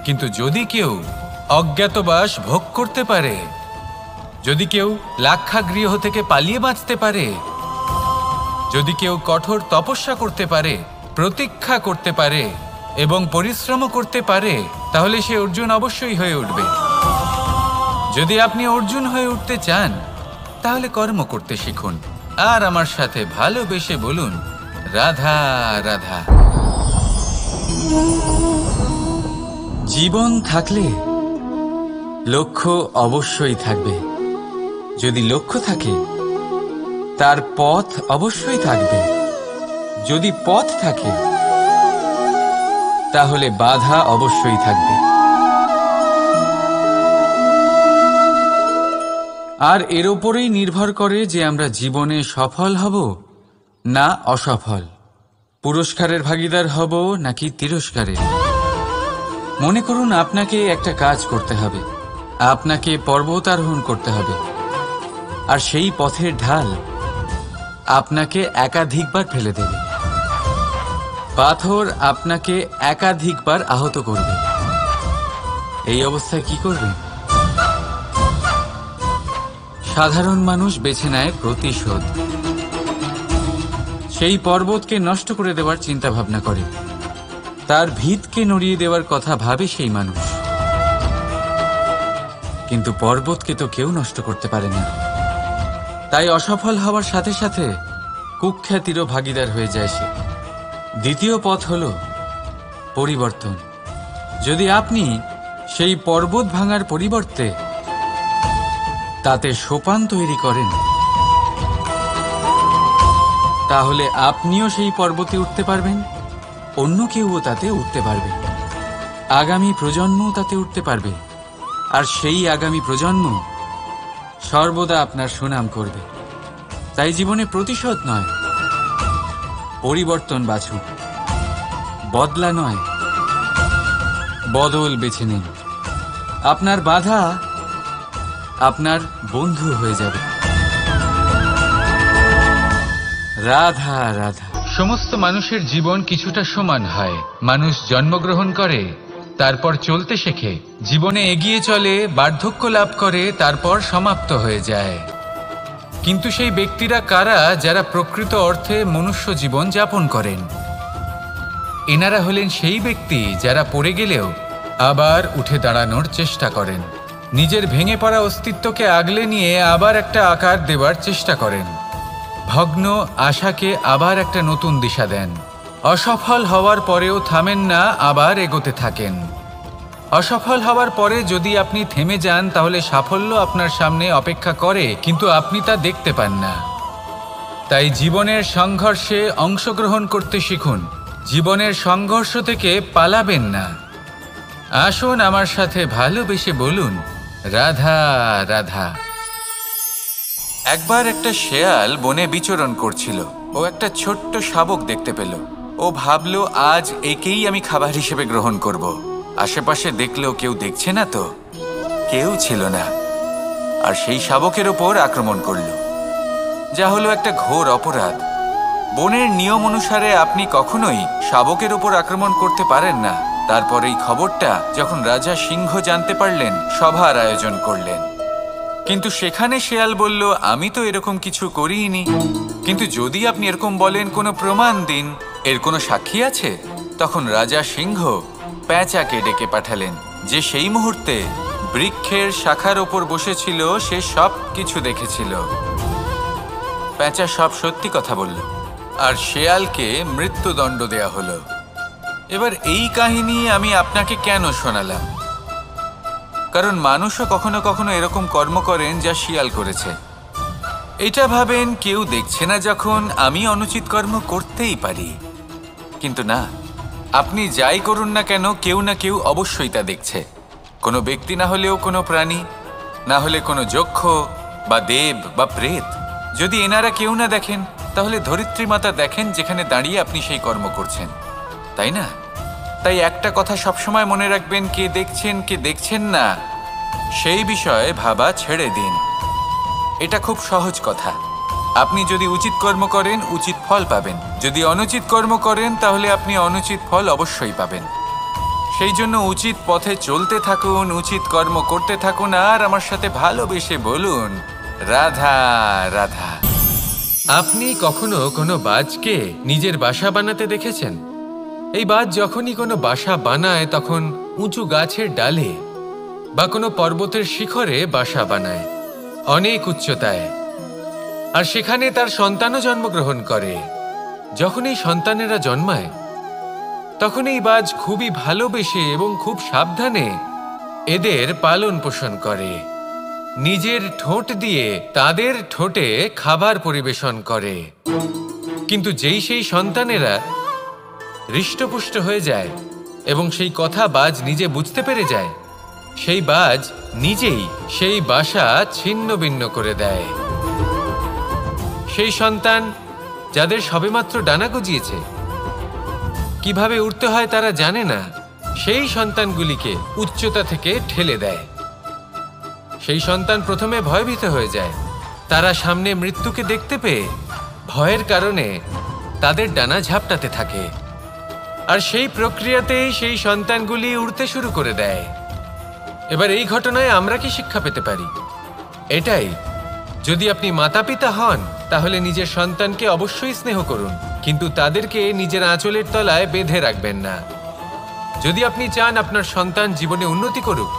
কিন্তু যদি কেউ অজ্ঞাতবাস ভোগ করতে পারে, যদি কেউ লাক্ষাগৃহ থেকে পালিয়ে বাঁচতে পারে, যদি কেউ কঠোর তপস্যা করতে পারে, প্রতীক্ষা করতে পারে এবং পরিশ্রম করতে পারে, তাহলে সে অর্জুন অবশ্যই হয়ে উঠবে। যদি আপনি অর্জুন হয়ে উঠতে চান, তাহলে কর্ম করতে শিখুন আর আমার সাথে ভালোবেসে বলুন, রাধা রাধা। জীবন থাকলে লক্ষ্য অবশ্যই থাকবে। যদি লক্ষ্য থাকে, তার পথ অবশ্যই থাকবে। যদি পথ থাকে, তাহলে বাধা অবশ্যই থাকবে। আর এর ওপরেই নির্ভর করে যে আমরা জীবনে সফল হব না অসফল, পুরস্কারের ভাগীদার হব নাকি তিরস্কারের। মনে করুন আপনাকে একটা কাজ করতে হবে, আপনাকে পর্বত আরোহণ করতে হবে, আর সেই পথের ঢাল আপনাকে একাধিকবার ফেলে দেবে, পাথর আপনাকে একাধিকবার আহত করবে। এই অবস্থায় কি করবেন? সাধারণ মানুষ বেছে নেয় প্রতিশোধ। সেই পর্বতকে নষ্ট করে দেওয়ার চিন্তা ভাবনা করে, তার ভিতকে নড়িয়ে দেওয়ার কথা ভাবে সেই মানুষ। কিন্তু পর্বতকে তো কেউ নষ্ট করতে পারে না। তাই অসফল হওয়ার সাথে সাথে কুখ্যাতিরও ভাগীদার হয়ে যায় সে। দ্বিতীয় পথ হল পরিবর্তন। যদি আপনি সেই পর্বত ভাঙার পরিবর্তে তাতে সোপান তৈরি করেন, তাহলে আপনিও সেই পর্বতে উঠতে পারবেন, অন্য কেউও তাতে উঠতে পারবে, আগামী প্রজন্মও তাতে উঠতে পারবে, আর সেই আগামী প্রজন্ম সর্বদা আপনার সুনাম করবে। তাই জীবনে প্রতিশোধ নয়, পরিবর্তন বাছুন। বদলা নয়, বদল বেছে নিন। আপনার বাধা আপনার বন্ধু হয়ে যাবে। রাধা রাধা। সমস্ত মানুষের জীবন কিছুটা সমান হয়। মানুষ জন্মগ্রহণ করে, তারপর চলতে শেখে, জীবনে এগিয়ে চলে, বার্ধক্য লাভ করে, তারপর সমাপ্ত হয়ে যায়। কিন্তু সেই ব্যক্তিরা কারা যারা প্রকৃত অর্থে মনুষ্য জীবন যাপন করেন? এনারা হলেন সেই ব্যক্তি যারা পড়ে গেলেও আবার উঠে দাঁড়ানোর চেষ্টা করেন, নিজের ভেঙে পড়া অস্তিত্বকে আগলে নিয়ে আবার একটা আকার দেওয়ার চেষ্টা করেন, ভগ্ন আশাকে আবার একটা নতুন দিশা দেন। অসফল হওয়ার পরেও থামেন না, আবার এগোতে থাকেন। অসফল হওয়ার পরে যদি আপনি থেমে যান, তাহলে সাফল্য আপনার সামনে অপেক্ষা করে, কিন্তু আপনি তা দেখতে পান না। তাই জীবনের সংঘর্ষে অংশগ্রহণ করতে শিখুন। জীবনের সংঘর্ষ থেকে পালাবেন না। আসুন আমার সাথে ভালোবেসে বলুন, রাধা রাধা। একবার একটা শেয়াল বনে বিচরণ করছিল। ও একটা ছোট্ট শাবক দেখতে পেল। ও ভাবল, আজ একেই আমি খাবার হিসেবে গ্রহণ করব। আশেপাশে দেখলেও কেউ দেখছে না তো, কেউ ছিল না। আর সেই শাবকের ওপর আক্রমণ করল, যা হলো একটা ঘোর অপরাধ। বনের নিয়ম অনুসারে আপনি কখনোই শাবকের ওপর আক্রমণ করতে পারেন না। তারপর এই খবরটা যখন রাজা সিংহ জানতে পারলেন, সভার আয়োজন করলেন। কিন্তু সেখানে শেয়াল বলল, আমি তো এরকম কিছু করিনি। কিন্তু যদি আপনি এরকম বলেন, কোনো প্রমাণ দিন, এর কোনো সাক্ষী আছে? তখন রাজা সিংহ পেঁচাকে ডেকে পাঠালেন, যে সেই মুহূর্তে বৃক্ষের শাখার ওপর বসেছিল। সে সব কিছু দেখেছিল। পেঁচা সব সত্যি কথা বলল, আর শেয়ালকে মৃত্যুদণ্ড দেয়া হলো। এবার এই কাহিনী আমি আপনাকে কেন শোনালাম? কারণ মানুষও কখনো কখনো এরকম কর্ম করেন যা শিয়াল করেছে। এটা ভাবেন কেউ দেখছে না, যখন আমি অনুচিত কর্ম করতেই পারি। কিন্তু না, আপনি যাই করুন না কেন, কেউ না কেউ অবশ্যই তা দেখছে। কোনো ব্যক্তি না হলেও কোনো প্রাণী, না হলে কোনো যক্ষ বা দেব বা প্রেত। যদি এনারা কেউ না দেখেন, তাহলে ধরিত্রী মাতা দেখেন, যেখানে দাঁড়িয়ে আপনি সেই কর্ম করছেন, তাই না? তাই একটা কথা সবসময় মনে রাখবেন, কে দেখছেন কে দেখছেন না সেই বিষয়ে ভাবা ছেড়ে দিন। এটা খুব সহজ কথা। আপনি যদি উচিত কর্ম করেন, উচিত ফল পাবেন। যদি অনুচিত কর্ম করেন, তাহলে আপনি অনুচিত ফল অবশ্যই পাবেন। সেই জন্য উচিত পথে চলতে থাকুন, উচিত কর্ম করতে থাকুন, আর আমার সাথে ভালোবেসে বলুন, রাধা রাধা। আপনি কখনো কোনো বাজকে নিজের বাসা বানাতে দেখেছেন? এই বাজ যখনই কোনো বাসা বানায়, তখন উঁচু গাছের ডালে বা কোনো পর্বতের শিখরে বাসা বানায়, অনেক উচ্চতায়। আর সেখানে তার সন্তানও জন্মগ্রহণ করে। যখন এই সন্তানেরা জন্মায়, তখন এই বাজ খুবই ভালোবেসে এবং খুব সাবধানে এদের পালন পোষণ করে। নিজের ঠোঁট দিয়ে তাদের ঠোঁটে খাবার পরিবেশন করে। কিন্তু যেই সেই সন্তানেরা হৃষ্টপুষ্ট হয়ে যায় এবং সেই কথা বাজ নিজে বুঝতে পেরে যায়, সেই বাজ নিজেই সেই বাসা ছিন্ন ভিন্ন করে দেয়। সেই সন্তান যাদের সবেমাত্র ডানা গজিয়েছে, কিভাবে উড়তে হয় তারা জানে না, সেই সন্তানগুলিকে উচ্চতা থেকে ঠেলে দেয়। সেই সন্তান প্রথমে ভয়ভীত হয়ে যায়। তারা সামনে মৃত্যুকে দেখতে পেয়ে ভয়ের কারণে তাদের ডানা ঝাপটাতে থাকে, আর সেই প্রক্রিয়াতেই সেই সন্তানগুলি উড়তে শুরু করে দেয়। এবার এই ঘটনায় আমরা কি শিক্ষা পেতে পারি? এটাই, যদি আপনি মাতা পিতা হন তাহলে নিজের সন্তানকে অবশ্যই স্নেহ করুন, কিন্তু তাদেরকে নিজের আঁচলের তলায় বেঁধে রাখবেন না। যদি আপনি চান আপনার সন্তান জীবনে উন্নতি করুক,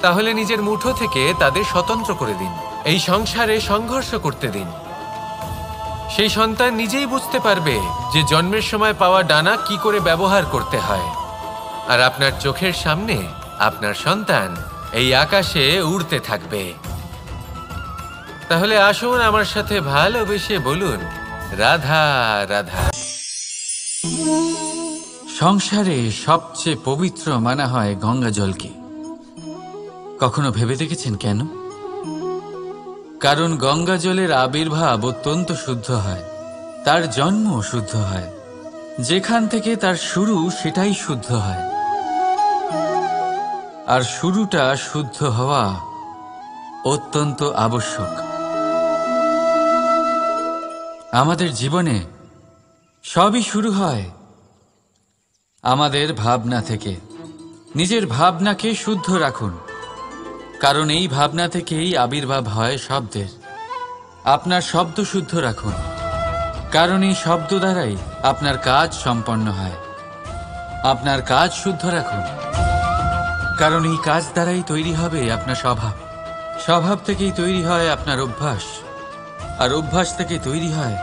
তাহলে নিজের মুঠো থেকে তাদের স্বতন্ত্র করে দিন, এই সংসারে সংঘর্ষ করতে দিন। সেই সন্তান নিজেই বুঝতে পারবে যে জন্মের সময় পাওয়া ডানা কি করে ব্যবহার করতে হয়। আর আপনার চোখের সামনে আপনার সন্তান এই আকাশে উড়তে থাকবে। তাহলে আসুন আমার সাথে ভালোবেসে বলুন, রাধা রাধা। সংসারে সবচেয়ে পবিত্র মানা হয় গঙ্গা জলকে। কখনো ভেবে দেখেছেন কেন? কারণ গঙ্গা জলের আবির্ভাব অত্যন্ত শুদ্ধ হয়, তার জন্ম শুদ্ধ হয়, যেখান থেকে তার শুরু সেটাই শুদ্ধ হয়। আর শুরুটা শুদ্ধ হওয়া অত্যন্ত আবশ্যক। আমাদের জীবনে সবই শুরু হয় আমাদের ভাবনা থেকে। নিজের ভাবনাকে শুদ্ধ রাখুন, কারণ এই ভাবনা থেকেই আবির্ভাব হয় শব্দের। আপনার শব্দ শুদ্ধ রাখুন, কারণ এই শব্দ দ্বারাই আপনার কাজ সম্পন্ন হয়। আপনার কাজ শুদ্ধ রাখুন, কারণ এই কাজ দ্বারাই তৈরি হবে আপনার স্বভাব। স্বভাব থেকেই তৈরি হয় আপনার অভ্যাস, আর অভ্যাস থেকে তৈরি হয়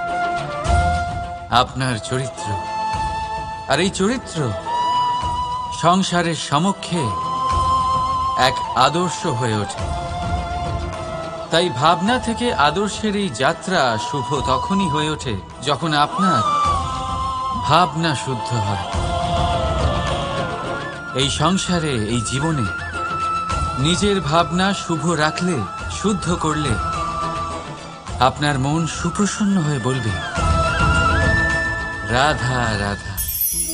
আপনার চরিত্র। আর এই চরিত্র সংসারের সমক্ষে এক আদর্শ হয়ে ওঠে। তাই ভাবনা থেকে আদর্শের এই যাত্রা শুভ তখনই হয়ে ওঠে যখন আপনার ভাবনা শুদ্ধ হয়। এই সংসারে, এই জীবনে নিজের ভাবনা শুভ রাখলে, শুদ্ধ করলে আপনার মন সুপ্রসন্ন হয়ে বলবে, রাধা রাধা।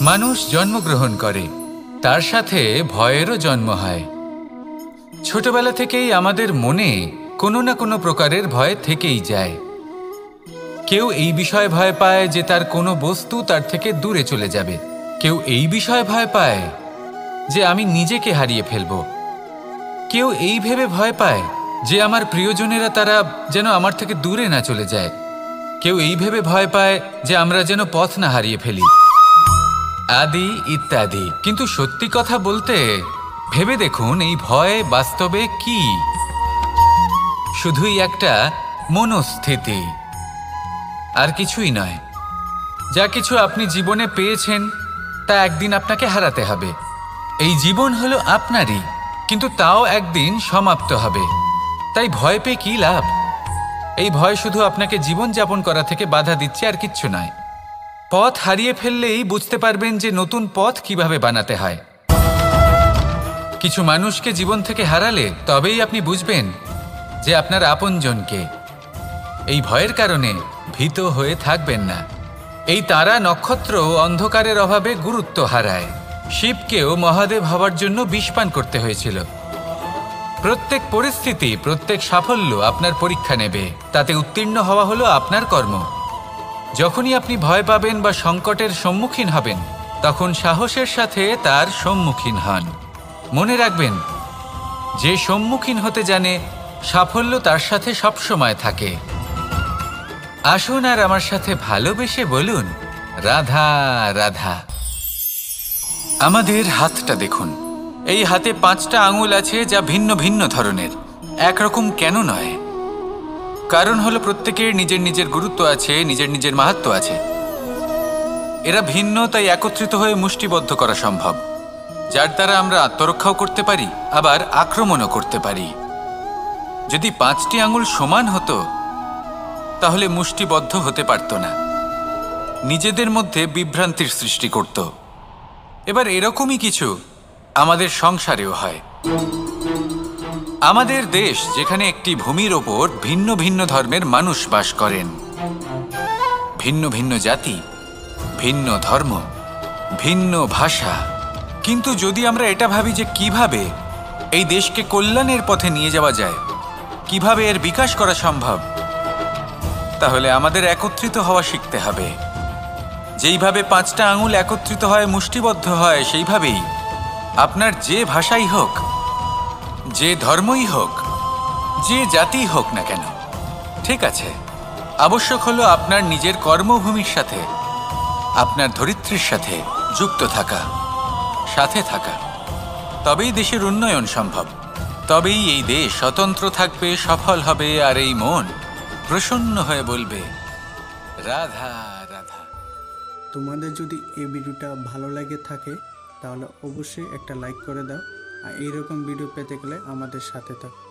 মানুষ জন্মগ্রহণ করে, তার সাথে ভয়েরও জন্ম হয়। ছোটবেলা থেকেই আমাদের মনে কোনো না কোনো প্রকারের ভয় থেকেই যায়। কেউ এই বিষয়ে ভয় পায় যে তার কোনো বস্তু তার থেকে দূরে চলে যাবে। কেউ এই বিষয়ে ভয় পায় যে আমি নিজেকে হারিয়ে ফেলব। কেউ এই ভেবে ভয় পায় যে আমার প্রিয়জনেরা তারা যেন আমার থেকে দূরে না চলে যায়। কেউ এই ভেবে ভয় পায় যে আমরা যেন পথ না হারিয়ে ফেলি, আদি ইত্যাদি। কিন্তু সত্যি কথা বলতে, ভেবে দেখুন এই ভয় বাস্তবে কি? শুধুই একটা মনস্থিতি, আর কিছুই নয়। যা কিছু আপনি জীবনে পেয়েছেন তা একদিন আপনাকে হারাতে হবে। এই জীবন হলো আপনারই, কিন্তু তাও একদিন সমাপ্ত হবে। তাই ভয় পেয়ে কি লাভ? এই ভয় শুধু আপনাকে জীবনযাপন করা থেকে বাধা দিচ্ছে, আর কিচ্ছু নয়। পথ হারিয়ে ফেললেই বুঝতে পারবেন যে নতুন পথ কিভাবে বানাতে হয়। কিছু মানুষকে জীবন থেকে হারালে তবেই আপনি বুঝবেন যে আপনার আপনজনকে। এই ভয়ের কারণে ভীত হয়ে থাকবেন না। এই তারা নক্ষত্র অন্ধকারের অভাবে গুরুত্ব হারায়। শিবকেও মহাদেব হওয়ার জন্য বিষপান করতে হয়েছিল। প্রত্যেক পরিস্থিতি, প্রত্যেক সাফল্য আপনার পরীক্ষা নেবে, তাতে উত্তীর্ণ হওয়া হলো আপনার কর্ম। যখনই আপনি ভয় পাবেন বা সংকটের সম্মুখীন হবেন, তখন সাহসের সাথে তার সম্মুখীন হন। মনে রাখবেন, যে সম্মুখীন হতে জানে সাফল্য তার সাথে সবসময় থাকে। আসুন আর আমার সাথে ভালোবেসে বলুন, রাধা রাধা। আমাদের হাতটা দেখুন। এই হাতে 5টা আঙুল আছে, যা ভিন্ন ভিন্ন ধরনের। একরকম কেন নয়? কারণ হলো প্রত্যেকের নিজের নিজের গুরুত্ব আছে, নিজের নিজের মাহাত্ম্য আছে। এরা ভিন্ন, তাই একত্রিত হয়ে মুষ্টিবদ্ধ করা সম্ভব, যার দ্বারা আমরা আত্মরক্ষাও করতে পারি, আবার আক্রমণও করতে পারি। যদি 5টি আঙুল সমান হতো তাহলে মুষ্টিবদ্ধ হতে পারত না, নিজেদের মধ্যে বিভ্রান্তির সৃষ্টি করত। এবার এরকমই কিছু আমাদের সংসারেও হয়। আমাদের দেশ, যেখানে একটি ভূমির ওপর ভিন্ন ভিন্ন ধর্মের মানুষ বাস করেন, ভিন্ন ভিন্ন জাতি, ভিন্ন ধর্ম, ভিন্ন ভাষা, কিন্তু যদি আমরা এটা ভাবি যে কিভাবে এই দেশকে কল্যাণের পথে নিয়ে যাওয়া যায়, কিভাবে এর বিকাশ করা সম্ভব, তাহলে আমাদের একত্রিত হওয়া শিখতে হবে। যেইভাবে 5টা আঙুল একত্রিত হয়, মুষ্টিবদ্ধ হয়, সেইভাবেই আপনার যে ভাষাই হোক, যে ধর্মই হোক, যে জাতি হোক না কেন, ঠিক আছে, আবশ্যক হলো আপনার নিজের কর্মভূমির সাথে, আপনার ধরিত্রীর সাথে যুক্ত থাকা, সাথে থাকা। তবেই দেশের উন্নয়ন সম্ভব, তবেই এই দেশ স্বতন্ত্র থাকবে, সফল হবে, আর এই মন প্রসন্ন হয়ে বলবে রাধা রাধা। তোমাদের যদি এই ভিডিওটা ভালো লাগে থাকে তাহলে অবশ্যই একটা লাইক করে দাও, আর এইরকম ভিডিও পেতে গেলে আমাদের সাথে থাকো।